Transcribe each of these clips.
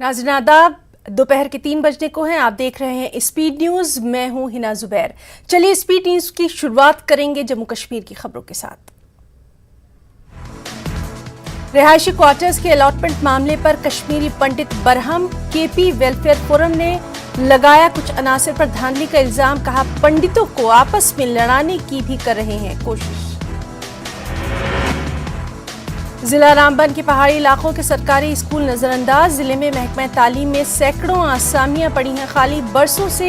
नाज़रीन आदाब, दोपहर के 3 बजने को हैं। आप देख रहे हैं स्पीड न्यूज़। मैं हूं हिना जुबैर। चलिए स्पीड न्यूज़ की शुरुआत करेंगे जम्मू कश्मीर की खबरों के साथ। रिहायशी क्वार्टर्स के अलॉटमेंट मामले पर कश्मीरी पंडित बरहम केपी वेलफेयर फोरम ने लगाया कुछ अनासर पर धांधली का इल्जाम। कहा पंडितों को आपस में लड़ाने की भी कर रहे हैं कोशिश। जिला रामबन के पहाड़ी इलाकों के सरकारी स्कूल नजरअंदाज। जिले में महकमा तालीम में सैकड़ों आसामियां पड़ी हैं खाली। बरसों से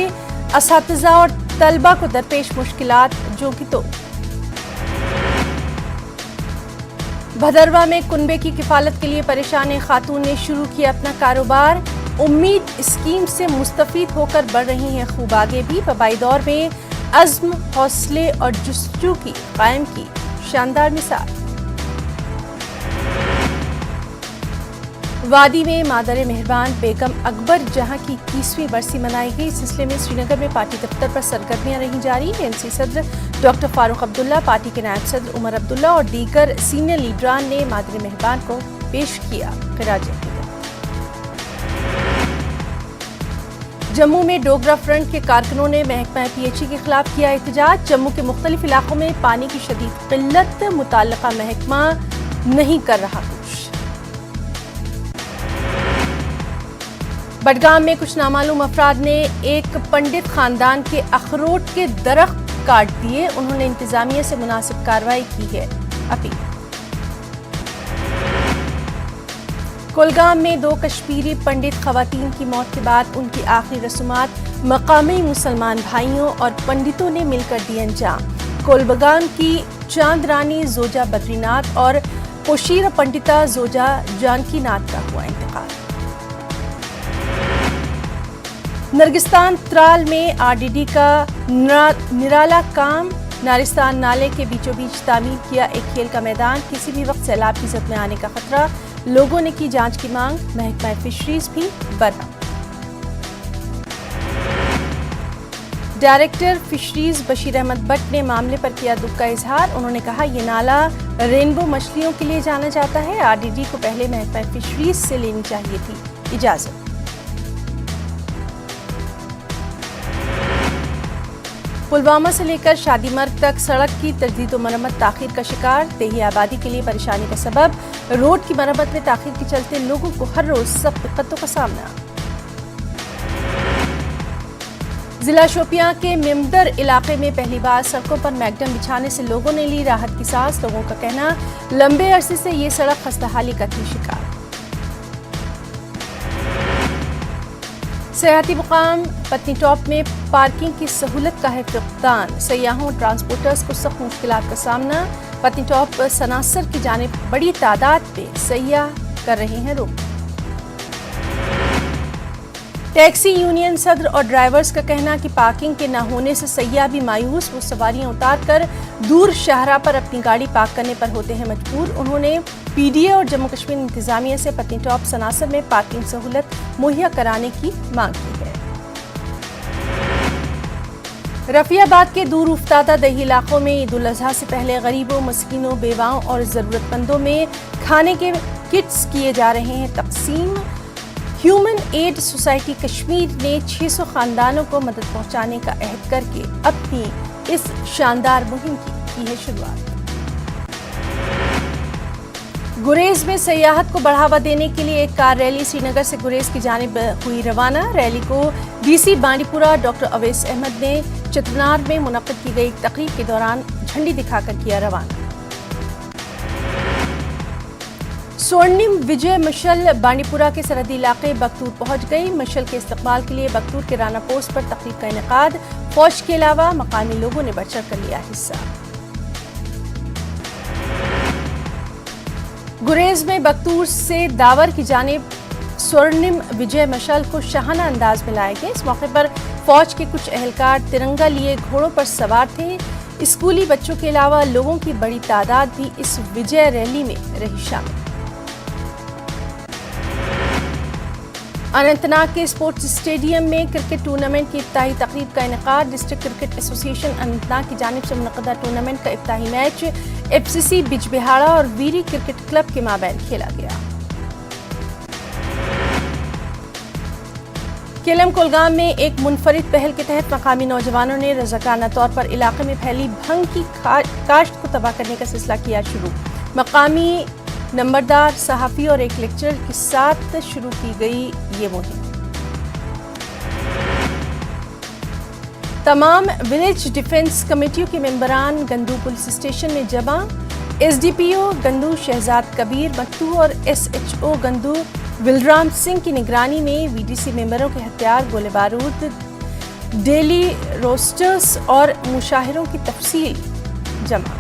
असातिज़ा और तलबा को दरपेश मुश्किलात जो कि तो। भदरवा में कुनबे की किफालत के लिए परेशान एक खातून ने शुरू किया अपना कारोबार। उम्मीद स्कीम से मुस्तफीद होकर बढ़ रही हैं खूब आगे भी। वबाई दौर में अज़्म, हौसले और जुस्तजू की कायम की शानदार मिसाल। वादी में मादर मेहरबान बेगम अकबर जहां की 21वीं बरसी मनाई गई। इस सिलसिले में श्रीनगर में पार्टी दफ्तर पर सरगर्मियां रही जारी। एनसी सदर डॉक्टर फारूक अब्दुल्ला, पार्टी के नायब सदर उमर अब्दुल्ला और दीगर सीनियर लीडरान ने मादर मेहरबान को पेश किया खिराज अकीदत। जम्मू में डोगरा फ्रंट के कारकुनों ने महकमा पीएचई के खिलाफ किया एहतजाज। जम्मू के मुख्तलिफ इलाकों में पानी की शदीद किल्लत, मुताल्लिका महकमा नहीं कर रहा कुछ। बडगाम में कुछ नामालूम अफराद ने एक पंडित खानदान के अखरोट के दरख्त काट दिए। उन्होंने इंतजामिया से मुनासिब कार्रवाई की है अपील। कुलगाम में 2 कश्मीरी पंडित खवातीन की मौत के बाद उनकी आखिरी रस्मात मकामी मुसलमान भाइयों और पंडितों ने मिलकर दी अंजाम। कोलबगाम की चांदरानी जोजा बद्रीनाथ और पोशीर पंडिता जोजा जानकीनाथ का हुआ इंतकाल। नरगिस्तान त्राल में आरडीडी का निराला काम। नारिस्तान नाले के बीचों बीच तामीर किया एक खेल का मैदान। किसी भी वक्त सैलाब की जद में आने का खतरा। लोगों ने की जांच की मांग। महकमा फिशरीज भी बरहम। डायरेक्टर फिशरीज बशीर अहमद भट्ट ने मामले पर किया दुख का इजहार। उन्होंने कहा यह नाला रेनबो मछलियों के लिए जाना जाता है। आरडीडी को पहले महकमा फिशरीज से लेनी चाहिए थी इजाजत। पुलवामा से लेकर शादीमर्ग तक सड़क की तजदीद व मरम्मत ताखीर का शिकार। देही आबादी के लिए परेशानी का सबब। रोड की मरम्मत में ताखीर के चलते लोगों को हर रोज सख्त दिक्कतों का सामना। जिला शोपियां के मिमदर इलाके में पहली बार सड़कों पर मैगडम बिछाने से लोगों ने ली राहत की सांस। लोगों का कहना लंबे अरसे से ये सड़क खस्ताहाली का थी शिकार। सयाहती मुकाम पत्नी टॉप में पार्किंग की सहूलत का है फुकदान। सयाहों और ट्रांसपोर्टर्स को सख्त मुश्किलात का सामना। पत्नी टॉप सनासर की जानिब बड़ी तादाद में सयाह कर रहे हैं रुख। टैक्सी यूनियन सदर और ड्राइवर्स का कहना कि पार्किंग के न होने से सयाह भी मायूस। वो सवारियां उतार कर दूर शाहरा पर अपनी गाड़ी पार्क करने पर होते हैं मजबूर। उन्होंने पीडीए और जम्मू कश्मीर इंतजामिया से पत्नी टॉप सनासर में पार्किंग सहूलत मुहैया कराने की मांग की है। रफियाबाद के दूर उफ्तादा दही इलाकों में ईद उल अजहा से पहले गरीबों, मस्कीनों, बेवाओं और जरूरतमंदों में खाने के किट्स किए जा रहे हैं तकसीम। ह्यूमन एड सोसाइटी कश्मीर ने 600 खानदानों को मदद पहुंचाने का अहद करके अपनी इस शानदार मुहिम की है शुरुआत। गुरेज में सयाहत को बढ़ावा देने के लिए एक कार रैली श्रीनगर से गुरेज की जानिब हुई रवाना। रैली को डीसी बांडीपुरा डॉक्टर अवैस अहमद ने चितनार में मुनक्किद की गई तकरीब के दौरान झंडी दिखाकर किया रवाना। स्वर्णिम विजय मशल बांडीपुरा के सरहदी इलाके बगतूर पहुंच गई। मशल के इस्तकबाल के लिए बगतूर के राना पोस्ट पर तकरीब का इनेकाद। फौज के अलावा मकामी लोगों ने बढ़ चढ़ कर लिया हिस्सा। गुरेज में बगतूर से दावर की जानिब स्वर्णिम विजय मशाल को शाहाना अंदाज में लाए गए। इस मौके पर फौज के कुछ एहलकार तिरंगा लिए घोड़ों पर सवार थे। स्कूली बच्चों के अलावा लोगों की बड़ी तादाद भी इस विजय रैली में रही शामिल। अनंतनाग के स्पोर्ट्स स्टेडियम में क्रिकेट टूर्नामेंट की इफ्ताही तकरीब का इनेकाद। डिस्ट्रिक्ट क्रिकेट एसोसिएशन अनंतनाग की जानिब से मुनक़दा टूर्नामेंट का इफ्ताही मैच एफसीसी बिजबिहाड़ा और वीरी क्रिकेट क्लब के माबैन खेला गया। केलम कुलगाम में एक मुनफरिद पहल के तहत मकामी नौजवानों ने रज़ाकाना तौर पर इलाके में फैली भंग की काश्त को तबाह करने का सिलसिला किया शुरू। मकामी नंबरदार सहाफ़ी और एक लेक्चरर के साथ शुरू की गई ये मुहिम। तमाम विलेज डिफेंस कमेटियों के मेंबरान गंदू पुलिस स्टेशन में जमा। एसडीपीओ गंदू शहजाद कबीर मत्तू और एसएचओ गंदू विलराम सिंह की निगरानी में वीडीसी मेंबरों के हथियार, गोले बारूद, डेली रोस्टर्स और मुशाहिरों की तफसील जमा।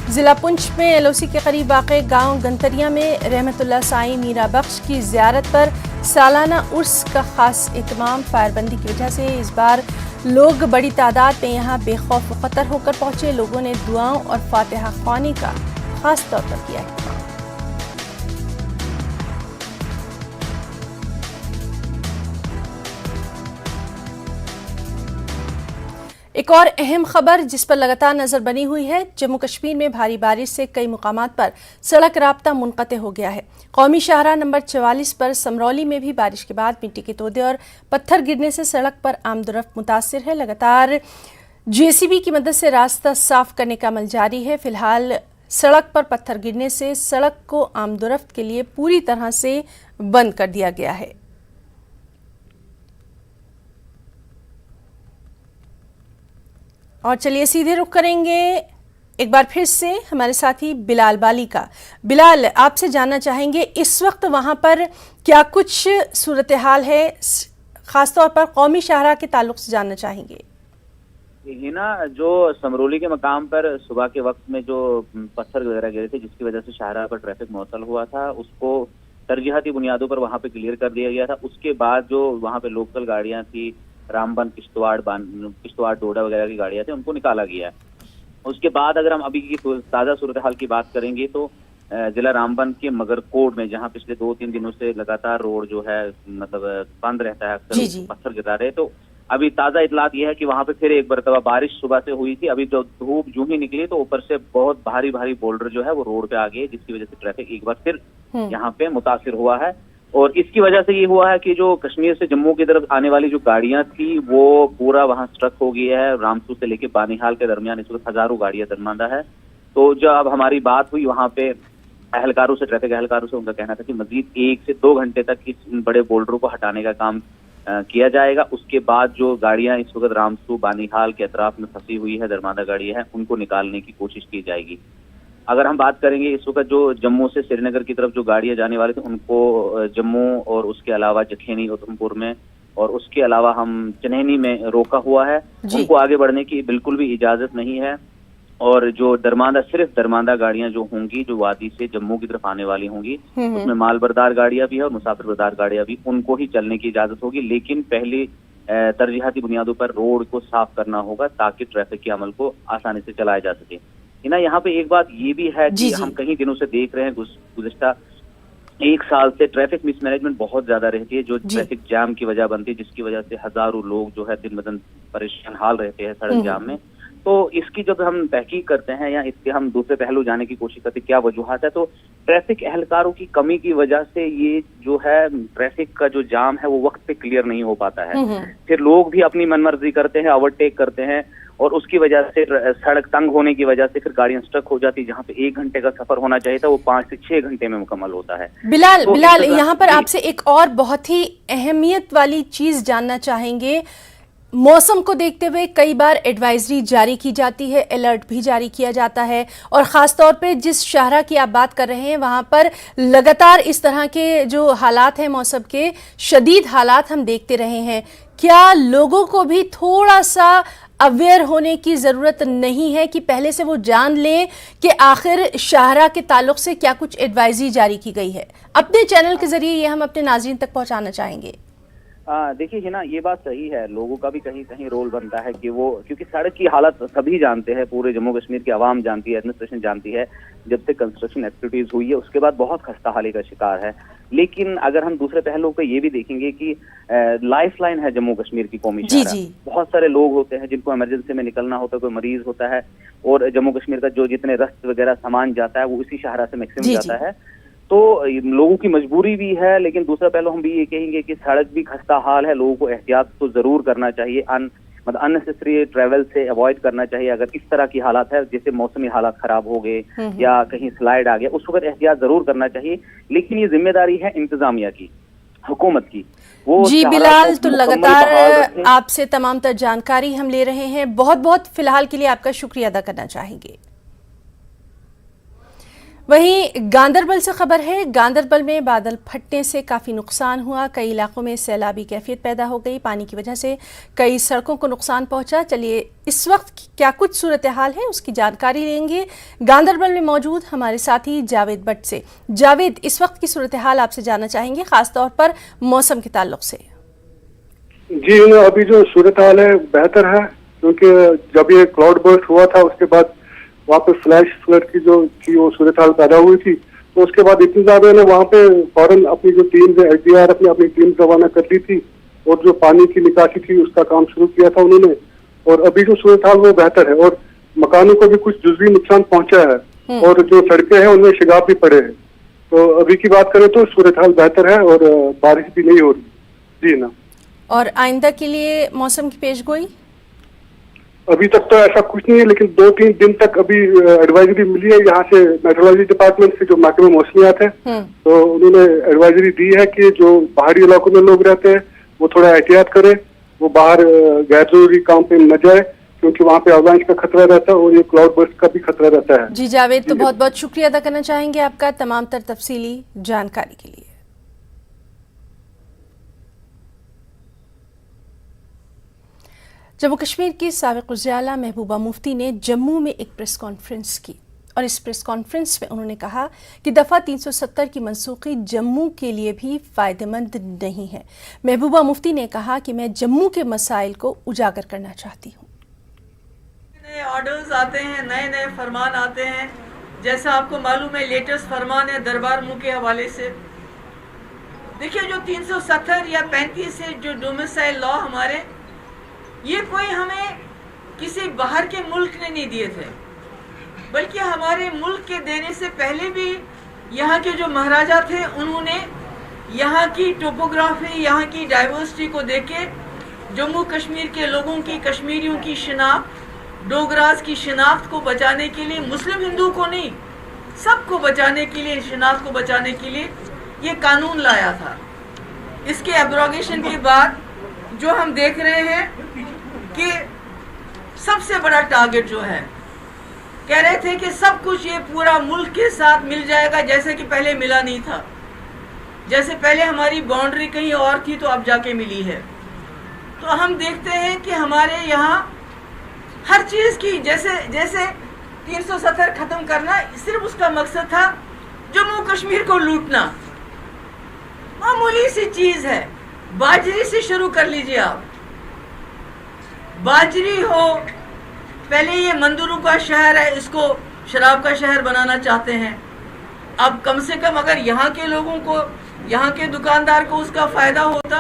जिला पुंछ में एलओसी के करीब वाक़े गांव गंतरिया में रहमतुल्लाह साईं मीरा बख्श की ज़ियारत पर सालाना उर्स का खास एहतमाम। फायरबंदी की वजह से इस बार लोग बड़ी तादाद में यहाँ बेखौफ व ख़तर होकर पहुँचे। लोगों ने दुआओं और फातिहा ख्वानी का खास तौर पर किया है। एक और अहम खबर जिस पर लगातार नजर बनी हुई है, जम्मू कश्मीर में भारी बारिश से कई मुकामात पर सड़क राब्ता मुनक़ते हो गया है। कौमी शाहराह नंबर 44 पर समरौली में भी बारिश के बाद मिट्टी के तोदे और पत्थर गिरने से सड़क पर आमदोरफ्त मुतासिर है। लगातार जेसीबी की मदद से रास्ता साफ करने का अमल जारी है। फिलहाल सड़क पर पत्थर गिरने से सड़क को आमदोरफ्त के लिए पूरी तरह से बंद कर दिया गया है। और चलिए सीधे रुख करेंगे एक बार फिर से हमारे साथी बिलाल बाली का। बिलाल, आपसे जानना चाहेंगे इस वक्त वहां पर क्या कुछ सूरत हाल है, खासतौर पर कौमी शाहराह के ताल्लुक से जानना चाहेंगे। ये ना जो समरोली के मकाम पर सुबह के वक्त में जो पत्थर वगैरह गिरे थे जिसकी वजह से शाहराह पर ट्रैफिक मुअत्तल हुआ था, उसको तरजीहाती बुनियादों पर वहां पे क्लियर कर दिया गया था। उसके बाद जो वहां पे लोकल गाड़ियां थी, रामबन, किश्तवाड़, डोडा वगैरह की गाड़ियां थी, उनको निकाला गया है। उसके बाद अगर हम अभी की ताज़ा सूरत हाल की बात करेंगे तो जिला रामबन के मगरकोट में, जहां पिछले 2-3 दिनों से लगातार रोड जो है मतलब बंद रहता है, अक्सर पत्थर गिरा रहे, तो अभी ताज़ा इतलात यह है कि वहां पे फिर एक मरतबा बारिश सुबह से हुई थी। अभी जो धूप जूं ही निकली तो ऊपर से बहुत भारी भारी बोल्डर जो है वो रोड पे आ गए, जिसकी वजह से ट्रैफिक एक बार फिर यहाँ पे मुतासिर हुआ है। और इसकी वजह से ये हुआ है कि जो कश्मीर से जम्मू की तरफ आने वाली जो गाड़ियां थी वो पूरा वहां स्ट्रक हो गई है। रामसू से लेके बानीहाल के दरमियान इस वक्त हजारों गाड़ियां दरमांदा है। तो जब हमारी बात हुई वहां पे अहलकारों से, ट्रैफिक अहलकारों से, उनका कहना था कि मजीद 1 से 2 घंटे तक इस बड़े बोल्डरों को हटाने का काम किया जाएगा। उसके बाद जो गाड़ियां इस वक्त रामसू, बानीहाल के अतराफ में फंसी हुई है, दरमांदा गाड़ियां हैं, उनको निकालने की कोशिश की जाएगी। अगर हम बात करेंगे इस वक्त जो जम्मू से श्रीनगर की तरफ जो गाड़ियां जाने वाली थी, उनको जम्मू और उसके अलावा जखैनी, उधमपुर में और उसके अलावा हम चनैनी में रोका हुआ है। उनको आगे बढ़ने की बिल्कुल भी इजाजत नहीं है। और जो दरमांदा, सिर्फ दरमांदा गाड़ियां जो होंगी, जो वादी से जम्मू की तरफ आने वाली होंगी, उसमें माल बरदार गाड़ियां भी है और मुसाफिर बरदार गाड़ियां भी, उनको ही चलने की इजाजत होगी। लेकिन पहली तरजीहाती बुनियादों पर रोड को साफ करना होगा ताकि ट्रैफिक के अमल को आसानी से चलाया जा सके। ना यहाँ पे एक बात ये भी है कि हम कई दिनों से देख रहे हैं, गुज़िश्ता 1 साल से ट्रैफिक मिसमैनेजमेंट बहुत ज्यादा रहती है, जो ट्रैफिक जाम की वजह बनती है, जिसकी वजह से हजारों लोग जो है दिन ब दिन परेशान हाल रहते हैं सड़क जाम में। तो इसकी जब हम तहकीक करते हैं या इसके हम दूसरे पहलू जाने की कोशिश करते हैं क्या वजूहात है, तो ट्रैफिक एहलकारों की कमी की वजह से ये जो है ट्रैफिक का जो जाम है वो वक्त पे क्लियर नहीं हो पाता है। फिर लोग भी अपनी मनमर्जी करते हैं, ओवरटेक करते हैं और उसकी वजह से सड़क तंग होने की वजह से फिर गाड़ियां स्ट्रक हो जाती है। जहां पे 1 घंटे का सफर होना चाहिए था वो 5 से 6 घंटे में मुकम्मल होता है। बिलाल, यहाँ पर आपसे एक और बहुत ही अहमियत वाली चीज जानना चाहेंगे। मौसम को देखते हुए कई बार एडवाइजरी जारी की जाती है, अलर्ट भी जारी किया जाता है और ख़ास तौर पे जिस शाहराह की आप बात कर रहे हैं वहाँ पर लगातार इस तरह के जो हालात हैं, मौसम के शदीद हालात हम देखते रहे हैं। क्या लोगों को भी थोड़ा सा अवेयर होने की ज़रूरत नहीं है कि पहले से वो जान लें कि आखिर शाहराह के ताल्लुक से क्या कुछ एडवाइजरी जारी की गई है? अपने चैनल के ज़रिए ये हम अपने नाज़रीन तक पहुँचाना चाहेंगे। देखिए है ना, ये बात सही है, लोगों का भी कहीं कहीं रोल बनता है कि वो, क्योंकि सड़क की हालत सभी जानते हैं, पूरे जम्मू कश्मीर की आवाम जानती है, एडमिनिस्ट्रेशन जानती है, जब से कंस्ट्रक्शन एक्टिविटीज हुई है उसके बाद बहुत खस्ता हाली का शिकार है। लेकिन अगर हम दूसरे पहलू पे ये भी देखेंगे कि लाइफ लाइन है जम्मू कश्मीर की कौमी शाहराह। बहुत सारे लोग होते हैं जिनको इमरजेंसी में निकलना होता है, कोई मरीज होता है और जम्मू कश्मीर का जो जितने रस्त वगैरह सामान जाता है वो इसी शाहराह से मैक्सिमम जाता है। तो लोगों की मजबूरी भी है, लेकिन दूसरा पहलू हम भी ये कहेंगे कि सड़क भी खस्ता हाल है, लोगों को एहतियात तो जरूर करना चाहिए, मतलब अननेसेसरी ट्रेवल से अवॉइड करना चाहिए। अगर इस तरह की हालात है, जैसे मौसमी हालात खराब हो गए या कहीं स्लाइड आ गया, उस वक्त एहतियात जरूर करना चाहिए, लेकिन ये जिम्मेदारी है इंतजामिया की, हुकूमत की। वो जी बिलाल, तो लगातार आपसे तमाम तर जानकारी हम ले रहे हैं, बहुत बहुत फिलहाल के लिए आपका शुक्रिया अदा करना चाहेंगे। वहीं गांदरबल से खबर है, गांदरबल में बादल फटने से काफ़ी नुकसान हुआ, कई इलाकों में सैलाबी कैफियत पैदा हो गई, पानी की वजह से कई सड़कों को नुकसान पहुंचा। चलिए इस वक्त क्या कुछ सूरत हाल है उसकी जानकारी लेंगे गांदरबल में मौजूद हमारे साथी जावेद भट्ट से। जावेद, इस वक्त की सूरत हाल आपसे जानना चाहेंगे, खासतौर पर मौसम के ताल्लुक से। जी, अभी जो सूरत हाल है बेहतर है, क्योंकि जब ये क्लाउड बर्स्ट हुआ था उसके बाद वहाँ पे फ्लैश फ्लड की जो थी वो सूरत हाल पैदा हुई थी, तो उसके बाद इंतजामिया ने वहाँ पे फौरन अपनी जो टीम SDRF ने अपनी टीम रवाना कर ली थी और जो पानी की निकासी थी उसका काम शुरू किया था उन्होंने। और अभी जो सूरत हाल वो बेहतर है और मकानों को भी कुछ जुज़वी नुकसान पहुंचा है और जो सड़कें हैं उनमें शिगाब भी पड़े हैं। तो अभी की बात करें तो सूरत हाल बेहतर है और बारिश भी नहीं हो रही। जी ना। और आइंदा के लिए मौसम की पेशगोई अभी तक तो ऐसा कुछ नहीं है, लेकिन 2-3 दिन तक अभी एडवाइजरी मिली है यहाँ से मेट्रोलॉजी डिपार्टमेंट से, जो महकमे मौसमियात है, तो उन्होंने एडवाइजरी दी है कि जो पहाड़ी इलाकों में लोग रहते हैं वो थोड़ा एहतियात करें, वो बाहर गैर जरूरी काम पे न जाए, क्योंकि वहाँ पे अवलांच का खतरा रहता है और ये क्लाउड बर्स्ट का भी खतरा रहता है। जी जावेद, तो बहुत बहुत शुक्रिया अदा करना चाहेंगे आपका तमाम तर तफसीली जानकारी के लिए। जम्मू कश्मीर की साबिक़ वज़ीर-ए-आला महबूबा मुफ्ती ने जम्मू में एक प्रेस कॉन्फ्रेंस की और इस प्रेस कॉन्फ्रेंस में उन्होंने कहा कि दफ़ा 370 की मनसूखी जम्मू के लिए भी फ़ायदेमंद नहीं है। महबूबा मुफ्ती ने कहा कि मैं जम्मू के मसाइल को उजागर करना चाहती हूँ। नए ऑर्डर्स आते हैं, नए नए फरमान आते हैं, जैसा आपको मालूम है लेटेस्ट फरमान है दरबार मुँह के हवाले से। देखिए जो 370 या 35 से जो डोमिसाइल लॉ हमारे, ये कोई हमें किसी बाहर के मुल्क ने नहीं दिए थे, बल्कि हमारे मुल्क के देने से पहले भी यहाँ के जो महाराजा थे उन्होंने यहाँ की टोपोग्राफी, यहाँ की डाइवर्सिटी को देखे जम्मू कश्मीर के लोगों की, कश्मीरियों की शिनाख्त, डोगराज की शिनाख्त को बचाने के लिए, मुस्लिम हिंदू को नहीं सबको बचाने के लिए, शिनाख्त को बचाने के लिए ये कानून लाया था। इसके एब्रोगेशन के बाद जो हम देख रहे हैं कि सबसे बड़ा टारगेट जो है, कह रहे थे कि सब कुछ ये पूरा मुल्क के साथ मिल जाएगा, जैसे कि पहले मिला नहीं था, जैसे पहले हमारी बाउंड्री कहीं और थी तो अब जाके मिली है। तो हम देखते हैं कि हमारे यहाँ हर चीज की जैसे 370 खत्म करना सिर्फ उसका मकसद था जम्मू कश्मीर को लूटना, मामूली सी चीज है। बाजरी से शुरू कर लीजिए आप, बाजरी हो, पहले ये मंदिरों का शहर है, इसको शराब का शहर बनाना चाहते हैं। अब कम से कम अगर यहाँ के लोगों को, यहाँ के दुकानदार को उसका फायदा होता,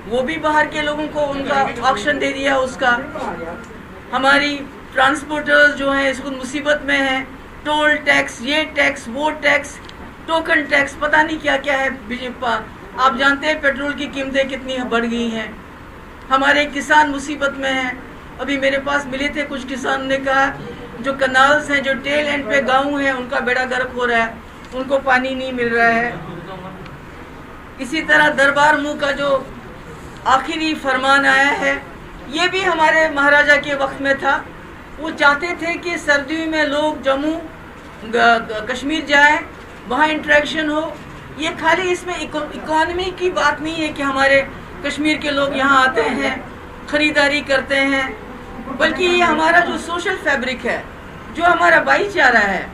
वो भी बाहर के लोगों को उनका ऑक्शन दे दिया उसका। हमारी ट्रांसपोर्टर्स जो हैं इसको मुसीबत में हैं, टोल टैक्स, ये टैक्स, वो टैक्स, टोकन टैक्स, पता नहीं क्या क्या है। आप जानते हैं पेट्रोल की कीमतें कितनी बढ़ गई हैं। हमारे किसान मुसीबत में हैं। अभी मेरे पास मिले थे कुछ किसान ने कहा जो कनाल्स हैं, जो टेल एंड पे गाँव हैं, उनका बेड़ा गर्क हो रहा है, उनको पानी नहीं मिल रहा है। इसी तरह दरबार मुँह का जो आखिरी फरमान आया है, ये भी हमारे महाराजा के वक्त में था। वो चाहते थे कि सर्दियों में लोग जम्मू कश्मीर जाएं, वहाँ इंटरेक्शन हो। ये खाली इसमें इकोनॉमी की बात नहीं है कि हमारे कश्मीर के लोग यहाँ आते हैं, खरीदारी करते हैं, बल्कि ये हमारा जो सोशल फैब्रिक है, जो हमारा भाईचारा है,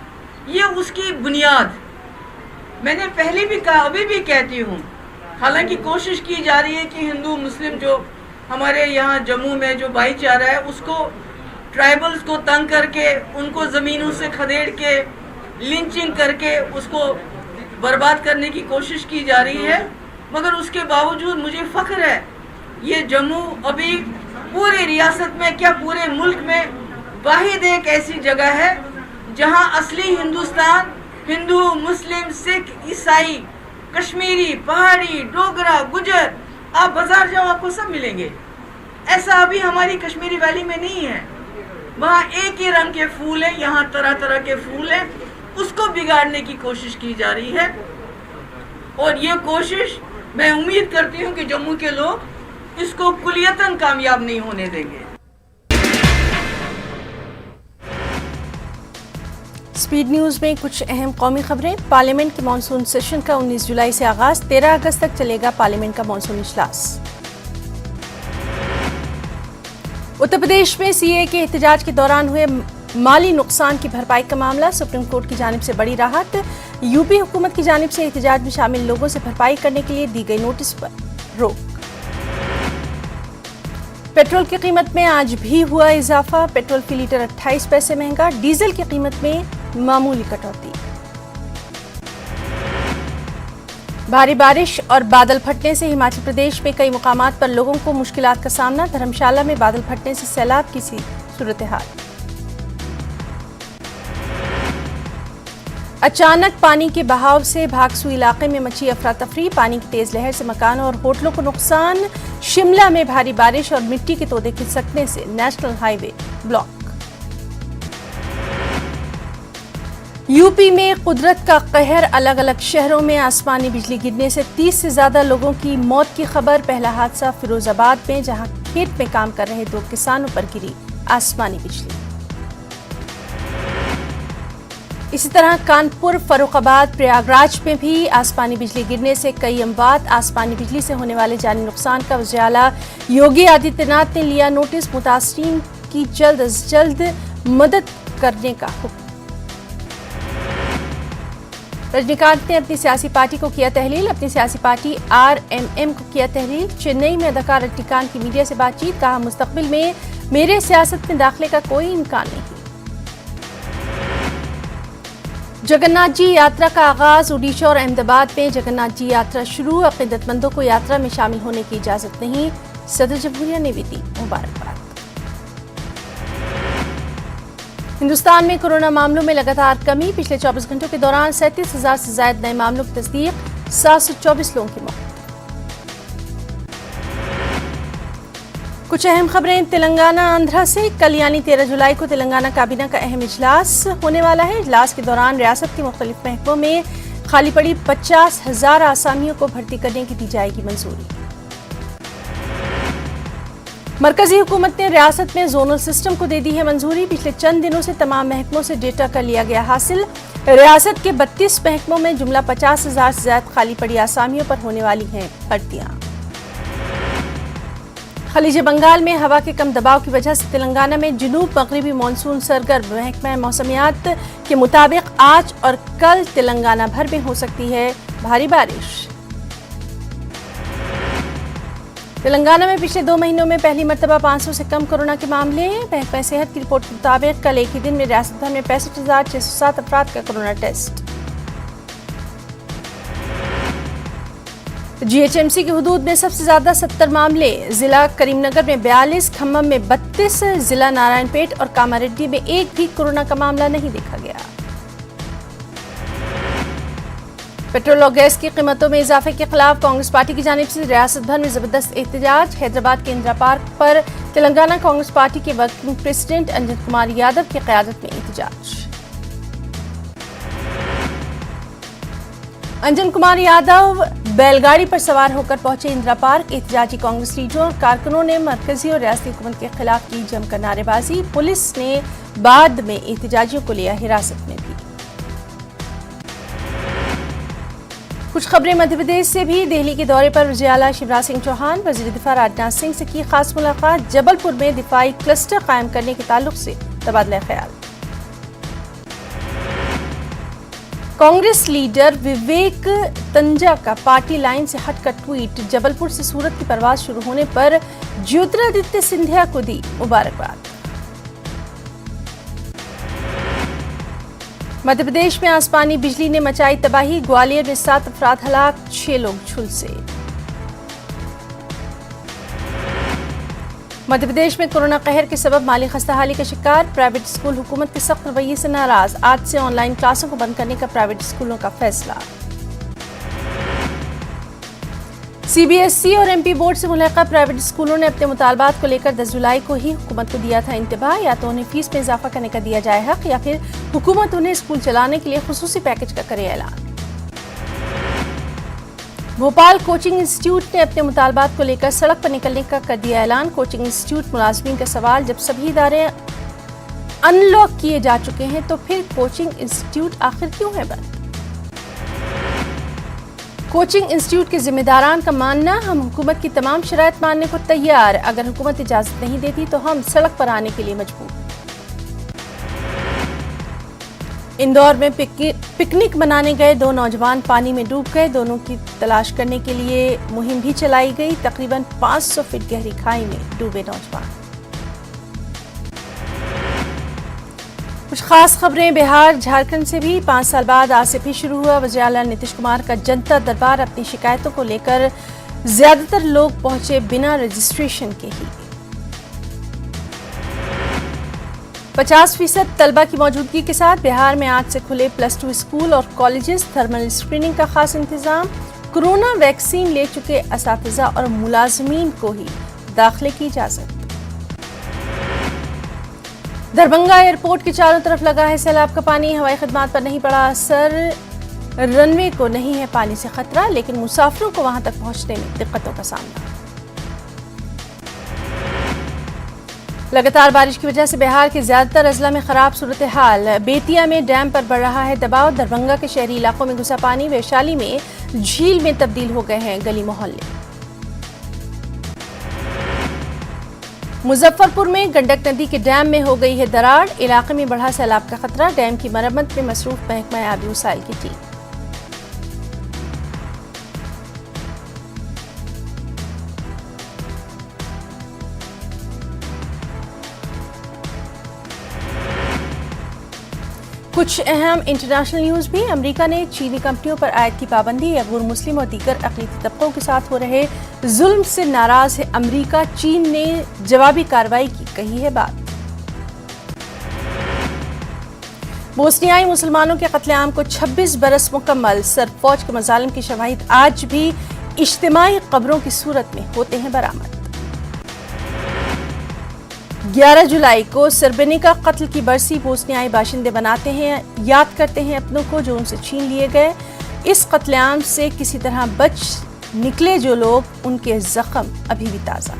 ये उसकी बुनियाद। मैंने पहले भी कहा, अभी भी कहती हूँ, हालांकि कोशिश की जा रही है कि हिंदू मुस्लिम जो हमारे यहाँ जम्मू में जो भाईचारा है उसको, ट्राइबल्स को तंग करके, उनको ज़मीनों से खदेड़ के, लिंचिंग करके उसको बर्बाद करने की कोशिश की जा रही है। मगर उसके बावजूद मुझे फख्र है, ये जम्मू अभी पूरे रियासत में, क्या पूरे मुल्क में वाहिद एक ऐसी जगह है जहां असली हिंदुस्तान हिंदू, मुस्लिम, सिख, ईसाई, कश्मीरी, पहाड़ी, डोगरा, गुजर, आप बाजार जाओ आपको सब मिलेंगे। ऐसा अभी हमारी कश्मीरी वैली में नहीं है। वहाँ एक ही रंग के फूल हैं, यहाँ तरह तरह के फूल हैं। उसको बिगाड़ने की कोशिश की जा रही है और ये कोशिश मैं उम्मीद करती हूँ कि जम्मू के लोग इसको कुलियतन कामयाब नहीं होने देंगे। स्पीड न्यूज में कुछ अहम कौमी खबरें। पार्लियामेंट के मानसून सेशन का 19 जुलाई से आगाज, 13 अगस्त तक चलेगा पार्लियामेंट का मानसून इजलास। उत्तर प्रदेश में सीए के एहतजाज के दौरान हुए माली नुकसान की भरपाई का मामला, सुप्रीम कोर्ट की जानिब से बड़ी राहत। यूपी हुकूमत की जानिब से एहतजाज में शामिल लोगों से भरपाई करने के लिए दी गई नोटिस पर रोक। पेट्रोल की कीमत में आज भी हुआ इजाफा, पेट्रोल फी लीटर 28 पैसे महंगा, डीजल की कीमत में मामूली कटौती। भारी बारिश और बादल फटने से हिमाचल प्रदेश में कई मुकामात पर लोगों को मुश्किलात का सामना, धर्मशाला में बादल फटने से सैलाब की सी सूरत हाल। अचानक पानी के बहाव से भागसू इलाके में मची अफरा तफरी, पानी की तेज लहर से मकानों और होटलों को नुकसान। शिमला में भारी बारिश और मिट्टी के तोदे खिसकने से नेशनल हाईवे ब्लॉक। यूपी में कुदरत का कहर, अलग अलग शहरों में आसमानी बिजली गिरने से 30 से ज्यादा लोगों की मौत की खबर। पहला हादसा फिरोजाबाद में, जहां खेत में काम कर रहे 2 किसानों पर गिरी आसमानी बिजली। इसी तरह कानपुर, फर्रुखाबाद, प्रयागराज में भी आसमानी बिजली गिरने से कई अमवात। आसमानी बिजली से होने वाले जानी नुकसान का वज़ीर आला योगी आदित्यनाथ ने लिया नोटिस, मुतासरीन की जल्द अज जल्द मदद करने का हुक्म। रजनीकांत ने अपनी सियासी पार्टी को किया तहलील, अपनी सियासी पार्टी आरएमएम को किया तहलील। चेन्नई में अदाकार रजनीकांत की मीडिया से बातचीत, कहा मुस्तकबिल में मेरे सियासत में दाखिले का कोई इम्कान नहीं। जगन्नाथ जी यात्रा का आगाज, ओडिशा और अहमदाबाद में जगन्नाथ जी यात्रा शुरू। अक़ीदतमंदों को यात्रा में शामिल होने की इजाजत नहीं, सदर जमहूरिया ने भी दी मुबारकबाद। हिंदुस्तान में कोरोना मामलों में लगातार कमी, पिछले 24 घंटों के दौरान 37,000 से ज्यादा नए मामलों की तस्दीक, 724 लोगों की मौत। कुछ अहम खबरें तेलंगाना आंध्रा से। कल यानी 13 जुलाई को तेलंगाना काबीना का अहम इजलास होने वाला है। इजलास के दौरान रियासत के मुख्तलिफ महकमों में खाली पड़ी 50,000 आसामियों को भर्ती करने की दी जाएगी मंजूरी। मरकजी हुकूमत ने रियासत में जोनल सिस्टम को दे दी है मंजूरी। पिछले चंद दिनों से तमाम महकमों से डेटा कर लिया गया हासिल। रियासत के 32 महकमों में जुमला 50,000 से ज्यादा खाली पड़ी आसामियों पर होने वाली हैं भर्तियां। खलीज बंगाल में हवा के कम दबाव की वजह से तेलंगाना में जुनूब मगरिबी मानसून सरगर्म। महकमा मौसमियात के मुताबिक आज और कल तेलंगाना भर में हो सकती है भारी बारिश। तेलंगाना में पिछले 2 महीनों में पहली मरतबा 500 से कम कोरोना के मामले। महकमा सेहत की रिपोर्ट के मुताबिक कल एक ही दिन में रियासत भर में 65,607 अफराद का कोरोना टेस्ट। जीएचएमसी की हुदूद में सबसे ज्यादा 70 मामले, जिला करीमनगर में 42, खम्मम में 32, जिला नारायणपेट और कामारेड्डी में एक भी कोरोना का मामला नहीं देखा गया। पेट्रोल और गैस की कीमतों में इजाफे के खिलाफ कांग्रेस पार्टी की जानिब से रियासत भर में जबरदस्त एहतजाज। हैदराबाद के इंदिरा पार्क पर तेलंगाना कांग्रेस पार्टी के वर्किंग प्रेसिडेंट अंजन कुमार यादव की क़यादत में एहतजाज। अंजन कुमार यादव बैलगाड़ी पर सवार होकर पहुंचे इंदिरा पार्क। एहतजाजी कांग्रेस लीडरों और कारकुनों ने मरकजी और रियासती हुकूमत के खिलाफ की जमकर नारेबाजी। पुलिस ने बाद में एहतजाजियों को लिया हिरासत में भी। कुछ खबरें मध्य प्रदेश से भी। दिल्ली के दौरे पर वज़ीर आला शिवराज सिंह चौहान, वज़ीर दिफा राजनाथ सिंह से की खास मुलाकात। जबलपुर में दिफाई क्लस्टर कायम करने के ताल्लुक से तबादला ख्याल। कांग्रेस लीडर विवेक तंजा का पार्टी लाइन से हटकर ट्वीट। जबलपुर से सूरत की परवाज शुरू होने पर ज्योतिरादित्य सिंधिया को दी मुबारकबाद। मध्य प्रदेश में आसमानी बिजली ने मचाई तबाही। ग्वालियर में 7 अफराद हलाक, 6 लोग झुलसे। मध्य प्रदेश में कोरोना कहर के सबब माली खस्ताहाली का शिकार प्राइवेट स्कूल हुकूमत के सख्त रवैये से नाराज। आज से ऑनलाइन क्लासों को बंद करने का प्राइवेट स्कूलों का फैसला। सीबीएसई और एमपी बोर्ड से मुल्हका प्राइवेट स्कूलों ने अपने मुतालबात को लेकर 10 जुलाई को ही हुकूमत को दिया था इंतबाह। या तो उन्हें फीस में इजाफा करने का दिया जाए हक या फिर हुकूमत उन्हें स्कूल चलाने के लिए खुसूसी पैकेज का करे ऐलान। भोपाल कोचिंग इंस्टीट्यूट ने अपने मुतालबात को लेकर सड़क पर निकलने का कर दिया ऐलान। कोचिंग इंस्टीट्यूट मुलाजमीन का सवाल, जब सभी इदारे अनलॉक किए जा चुके हैं तो फिर कोचिंग इंस्टीट्यूट आखिर क्यों है बंद। कोचिंग इंस्टीट्यूट के जिम्मेदारान का मानना, हम हुकूमत की तमाम शराइत मानने को तैयार, अगर हुकूमत इजाजत नहीं देती तो हम सड़क पर आने के लिए मजबूर। इंदौर में पिकनिक मनाने गए 2 नौजवान पानी में डूब गए। दोनों की तलाश करने के लिए मुहिम भी चलाई गई। तकरीबन 500 फीट गहरी खाई में डूबे नौजवान। कुछ खास खबरें बिहार झारखंड से भी। 5 साल बाद आज से फिर शुरू हुआ वज़ीर आला नीतीश कुमार का जनता दरबार। अपनी शिकायतों को लेकर ज्यादातर लोग पहुंचे बिना रजिस्ट्रेशन के ही। 50% तलबा की मौजूदगी के साथ बिहार में आज से खुले +2 स्कूल और कॉलेजेस। थर्मल स्क्रीनिंग का खास इंतजाम। कोरोना वैक्सीन ले चुके असातिज़ा और मुलाजमीन को ही दाखिले की इजाजत। दरभंगा एयरपोर्ट के चारों तरफ लगा है सैलाब का पानी। हवाई खदमात पर नहीं पड़ा असर। रनवे को नहीं है पानी से खतरा, लेकिन मुसाफिरों को वहां तक पहुंचने में दिक्कतों का सामना। लगातार बारिश की वजह से बिहार के ज्यादातर अजला में खराब सूरत हाल। बेतिया में डैम पर बढ़ रहा है दबाव। दरभंगा के शहरी इलाकों में घुसा पानी। वैशाली में झील में तब्दील हो गए हैं गली मोहल्ले। मुजफ्फरपुर में गंडक नदी के डैम में हो गई है दरार। इलाके में बढ़ा सैलाब का खतरा। डैम की मरम्मत में मसरूफ महकमा आबी वसाइल की टीम। कुछ अहम इंटरनेशनल न्यूज भी। अमेरिका ने चीनी कंपनियों पर आयत की पाबंदी। गैर मुस्लिम और दीगर अक़लीती तबकों के साथ हो रहे जुल्म से नाराज है अमेरिका। चीन ने जवाबी कार्रवाई की कही है बात। बोस्नियाई मुसलमानों के कत्लेआम को 26 बरस मुकम्मल। सर्ब फौज के मजालिम की शवाहिद आज भी इज्तिमाई कब्रों की सूरत में होते हैं बरामद। 11 जुलाई को सर्बेनिका कत्ल की बरसी बोस्नियाई बाशिंदे बनाते हैं, याद करते हैं अपनों को जो उनसे छीन लिए गए। इस कत्लेआम से किसी तरह बच निकले जो लोग, उनके जख्म अभी भी ताजा।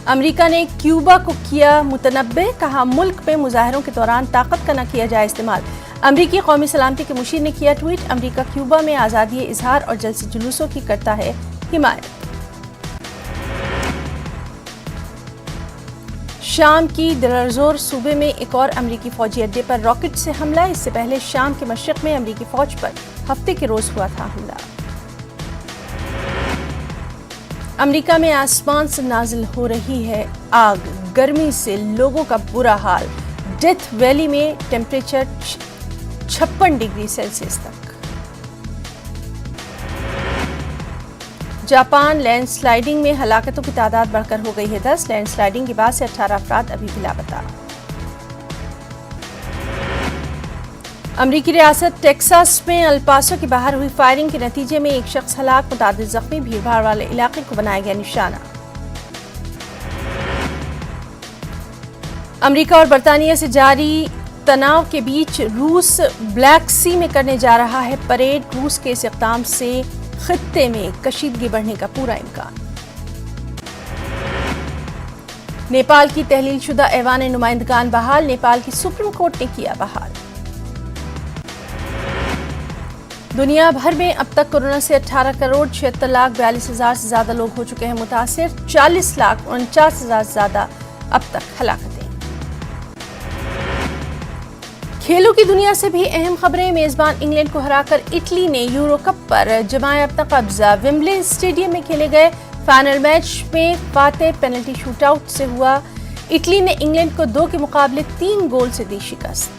अमेरिका ने क्यूबा को किया मुतनब्बे। कहा मुल्क में मुजाहरों के दौरान ताकत का न किया जाए इस्तेमाल। अमरीकी कौमी सलामती के मुशीर ने किया ट्वीट। अमेरिका क्यूबा में आज़ादी इजहार और जलसे जुलूसों की करता है हिमायत। शाम की दरअज़ोर सूबे में एक और अमरीकी फौजी अड्डे पर रॉकेट से हमला। इससे पहले शाम के मशरिक़ में अमरीकी फौज पर हफ्ते के रोज हुआ था हमला। अमरीका में आसमान से नाजिल हो रही है आग। गर्मी से लोगों का बुरा हाल। डेथ वैली में टेम्परेचर 56 डिग्री सेल्सियस तक। जापान लैंडस्लाइडिंग में हलाकतों की तादाद बढ़कर हो गई है 10। लैंडस्लाइडिंग के बाद से 18 अफराद अभी भी लापता। अमरीकी रियासत टेक्सास में अल्पासो के बाहर हुई फायरिंग के नतीजे में एक शख्स हलाक, मुतादिद जख्मी। भीड़भाड़ वाले इलाके को बनाया गया निशाना। अमरीका और बरतानिया से जारी तनाव के बीच रूस ब्लैक सी में करने जा रहा है परेड। रूस के इस इक़दाम से खित्ते में कशीदगी बढ़ने का पूरा इम्कान। नेपाल की तहलील शुदा ऐवान नुमाइंदगान बहाल। नेपाल की सुप्रीम कोर्ट ने किया बहाल। दुनिया भर में अब तक कोरोना से 18 करोड़ 76 लाख 42 हजार से ज्यादा लोग हो चुके हैं मुतासिर। 40 लाख 49 हजार से ज्यादा अब तक हलाकतें। खेलों की दुनिया से भी अहम खबरें। मेजबान इंग्लैंड को हराकर इटली ने यूरो कप पर जमाया अपना कब्जा। विम्बले स्टेडियम में खेले गए फाइनल मैच में फातेह पेनल्टी शूटआउट से हुआ। इटली ने इंग्लैंड को 2 के मुकाबले 3 गोल से दी शिकस्त।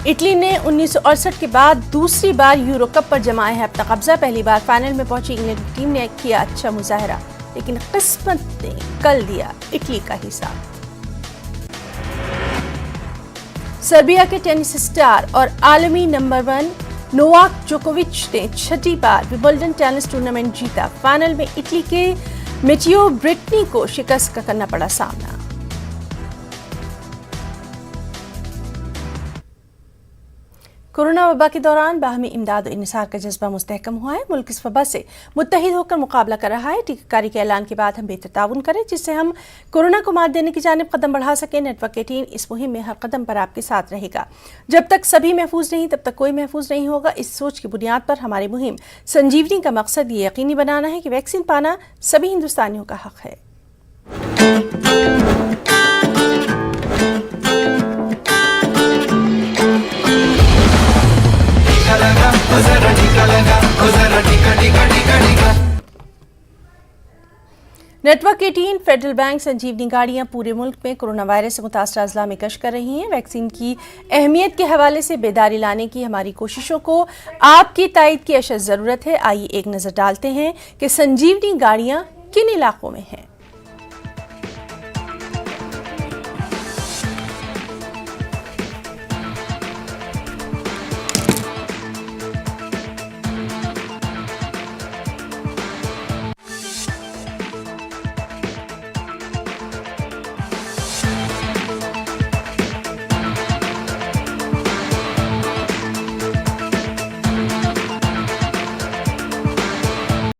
इटली ने 1968 के बाद दूसरी बार यूरो कप पर जमाया है अपना कब्जा। पहली बार फाइनल में पहुंची इंग्लैंड टीम ने किया अच्छा मुजाहरा, लेकिन किस्मत ने कल दिया इटली का हिसाब। सर्बिया के टेनिस स्टार और आलमी नंबर 1 नोवाक जोकोविच ने छठी बार विंबलडन टेनिस टूर्नामेंट जीता। फाइनल में इटली के मेटियो ब्रेटिनी को शिकस्त का करना पड़ा सामना। कोरोना वबा के दौरान बाहमी इमदाद और इन्सार का जज्बा मुस्तहकम हुआ है। मुल्क इस वबा से मुत्तहिद होकर मुकाबला कर रहा है। टीकाकारी के ऐलान के बाद हम बेहतर ताउन करें, जिससे हम कोरोना को मात देने की जानिब कदम बढ़ा सकें। नेटवर्क 18 इस मुहिम में हर कदम पर आपके साथ रहेगा। जब तक सभी महफूज नहीं तब तक कोई महफूज नहीं होगा। इस सोच की बुनियाद पर हमारी मुहिम संजीवनी का मकसद ये यकीनी बनाना है कि वैक्सीन पाना सभी हिंदुस्तानियों का हक है। नेटवर्क 18 फेडरल बैंक संजीवनी गाड़ियां पूरे मुल्क में कोरोना वायरस से मुतासर अजला में गश्त कर रही हैं। वैक्सीन की अहमियत के हवाले से बेदारी लाने की हमारी कोशिशों को आपकी तायद की अशद ज़रूरत है। आइए एक नज़र डालते हैं कि संजीवनी गाड़ियां किन इलाकों में हैं।